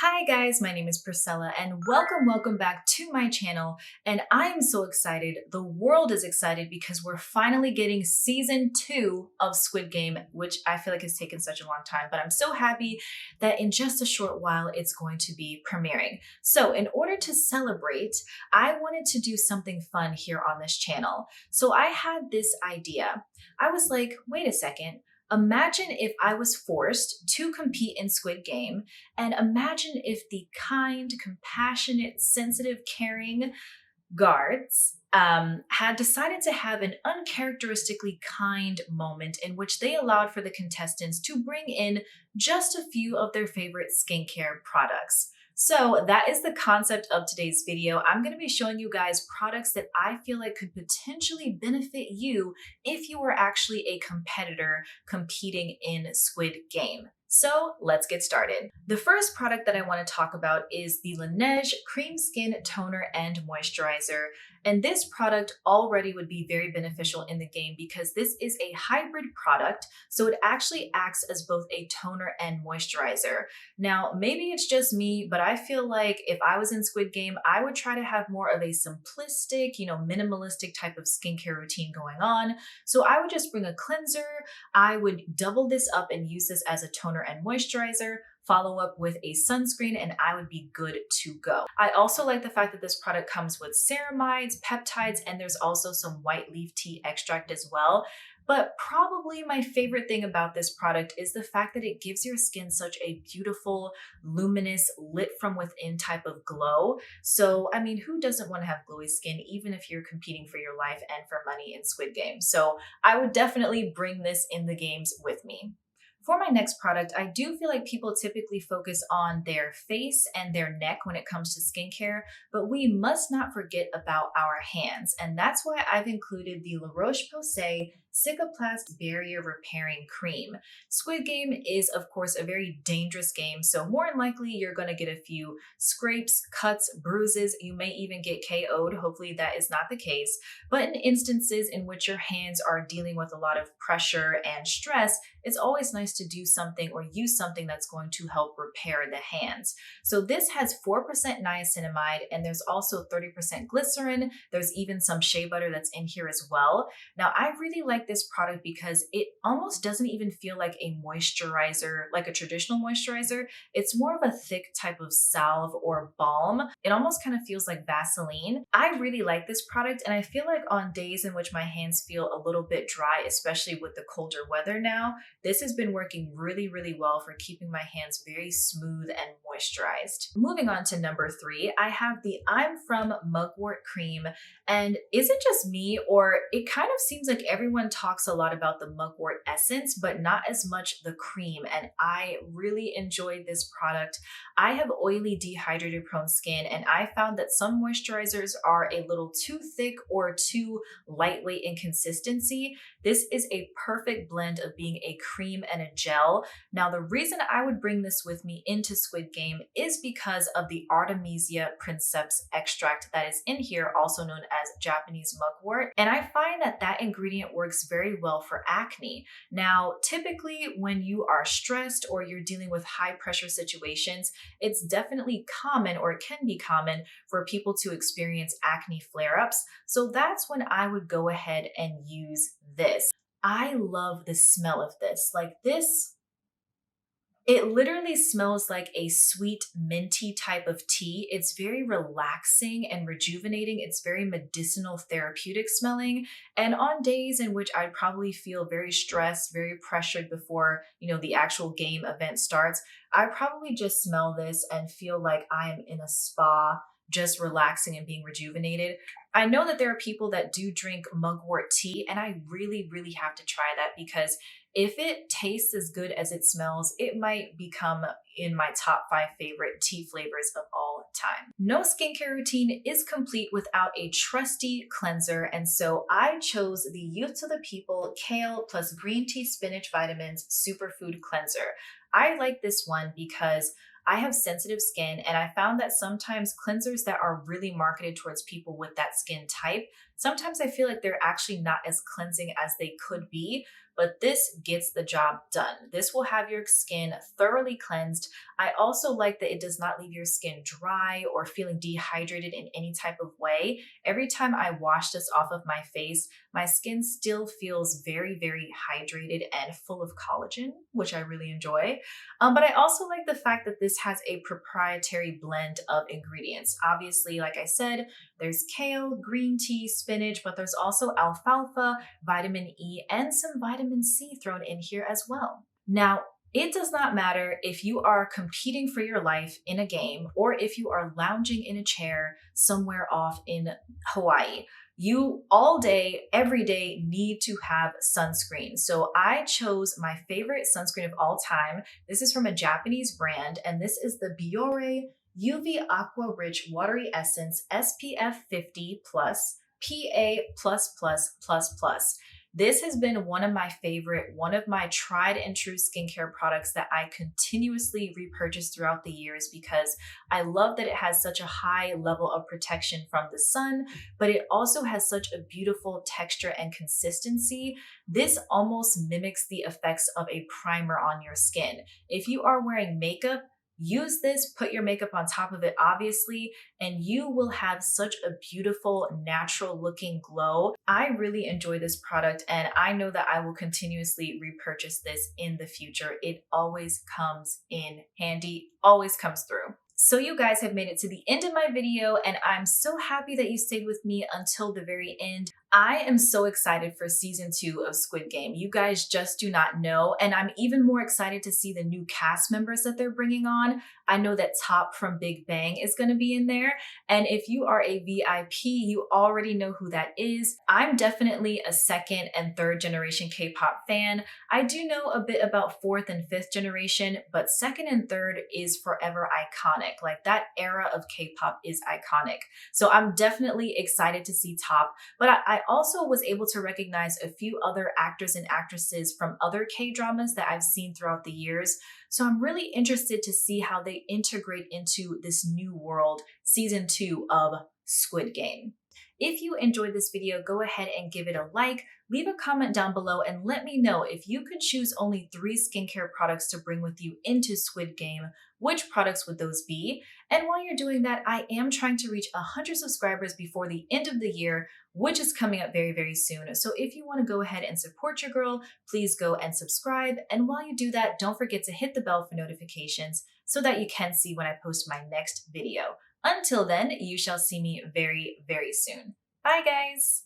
Hi guys, my name is Priscilla and welcome back to my channel. And I am so excited. The world is excited because we're finally getting season 2 of Squid Game, which I feel like has taken such a long time, but I'm so happy that in just a short while it's going to be premiering. So in order to celebrate, I wanted to do something fun here on this channel. So I had this idea. I was like, wait a second. Imagine if I was forced to compete in Squid Game, and imagine if the kind, compassionate, sensitive, caring guards had decided to have an uncharacteristically kind moment in which they allowed for the contestants to bring in just a few of their favorite skincare products. So that is the concept of today's video. I'm going to be showing you guys products that I feel like could potentially benefit you if you were actually a competitor competing in Squid Game. So let's get started. The first product that I want to talk about is the Laneige Cream Skin Toner and Moisturizer. And this product already would be very beneficial in the game because this is a hybrid product. So it actually acts as both a toner and moisturizer. Now, maybe it's just me, but I feel like if I was in Squid Game, I would try to have more of a simplistic, minimalistic type of skincare routine going on. So I would just bring a cleanser. I would double this up and use this as a toner and moisturizer, follow up with a sunscreen, and I would be good to go. I also like the fact that this product comes with ceramides, peptides, and there's also some white leaf tea extract as well. But probably my favorite thing about this product is the fact that it gives your skin such a beautiful, luminous, lit from within type of glow. So, I mean, who doesn't want to have glowy skin, even if you're competing for your life and for money in Squid Game? So I would definitely bring this in the games with me. For my next product, I do feel like people typically focus on their face and their neck when it comes to skincare, but we must not forget about our hands. And that's why I've included the Roche-Posay Cicaplast Barrier Repairing Cream. Squid Game is, of course, a very dangerous game, so more than likely you're going to get a few scrapes, cuts, bruises. You may even get KO'd. Hopefully that is not the case. But in instances in which your hands are dealing with a lot of pressure and stress, it's always nice to do something or use something that's going to help repair the hands. So this has 4% niacinamide and there's also 30% glycerin. There's even some shea butter that's in here as well. Now, I really like this product because it almost doesn't even feel like a moisturizer, like a traditional moisturizer. It's more of a thick type of salve or balm. It almost kind of feels like Vaseline. I really like this product, and I feel like on days in which my hands feel a little bit dry, especially with the colder weather now, this has been working really well for keeping my hands very smooth and moisturized. Moving on to number 3, I have the I'm From Mugwort Cream. And is it just me, or it kind of seems like everyone talks a lot about the Mugwort essence, but not as much the cream. And I really enjoyed this product. I have oily, dehydrated prone skin, and I found that some moisturizers are a little too thick or too lightweight in consistency. This is a perfect blend of being a cream and a gel. Now, the reason I would bring this with me into Squid Game is because of the Artemisia princeps extract that is in here, also known as Japanese mugwort. And I find that that ingredient works very well for acne. Now, typically when you are stressed or you're dealing with high pressure situations, it's definitely common, or it can be common, for people to experience acne flare-ups. So that's when I would go ahead and use this. I love the smell of this. Like this, it literally smells like a sweet minty type of tea. It's very relaxing and rejuvenating. It's very medicinal, therapeutic smelling. And on days in which I'd probably feel very stressed, very pressured before, the actual game event starts, I probably just smell this and feel like I am in a spa, just relaxing and being rejuvenated. I know that there are people that do drink mugwort tea, and I really have to try that because if it tastes as good as it smells, it might become in my top 5 favorite tea flavors of all time. No skincare routine is complete without a trusty cleanser, and so I chose the Youth to the People Kale plus Green Tea Spinach Vitamins Superfood Cleanser. I like this one because I have sensitive skin, and I found that sometimes cleansers that are really marketed towards people with that skin type sometimes I feel like they're actually not as cleansing as they could be, but this gets the job done. This will have your skin thoroughly cleansed. I also like that it does not leave your skin dry or feeling dehydrated in any type of way. Every time I wash this off of my face, my skin still feels very, very hydrated and full of collagen, which I really enjoy. But I also like the fact that this has a proprietary blend of ingredients. Obviously, like I said, there's kale, green tea, spinach, but there's also alfalfa, vitamin E, and some vitamin C thrown in here as well. Now, it does not matter if you are competing for your life in a game or if you are lounging in a chair somewhere off in Hawaii. You all day, every day need to have sunscreen. So I chose my favorite sunscreen of all time. This is from a Japanese brand, and this is the Bioré UV Aqua Rich Watery Essence SPF 50 plus PA+++++. This has been one of my favorite, one of my tried and true skincare products that I continuously repurchase throughout the years because I love that it has such a high level of protection from the sun, but it also has such a beautiful texture and consistency. This almost mimics the effects of a primer on your skin. If you are wearing makeup, use this, put your makeup on top of it, obviously, and you will have such a beautiful, natural looking glow. I really enjoy this product, and I know that I will continuously repurchase this in the future. It always comes in handy, always comes through. So you guys have made it to the end of my video, and I'm so happy that you stayed with me until the very end. I am so excited for season 2 of Squid Game. You guys just do not know, and I'm even more excited to see the new cast members that they're bringing on. I know that Top from Big Bang is going to be in there, and if you are a VIP, you already know who that is. I'm definitely a second and third generation K-pop fan. I do know a bit about fourth and fifth generation, but second and third is forever iconic. Like, that era of K-pop is iconic. So I'm definitely excited to see Top, but I also was able to recognize a few other actors and actresses from other K-dramas that I've seen throughout the years. So I'm really interested to see how they integrate into this new world, season 2 of Squid Game. If you enjoyed this video, go ahead and give it a like, leave a comment down below, and let me know if you could choose only 3 skincare products to bring with you into Squid Game, which products would those be? And while you're doing that, I am trying to reach 100 subscribers before the end of the year, which is coming up very, very soon. So if you want to go ahead and support your girl, please go and subscribe. And while you do that, don't forget to hit the bell for notifications so that you can see when I post my next video. Until then, you shall see me very, very soon. Bye, guys.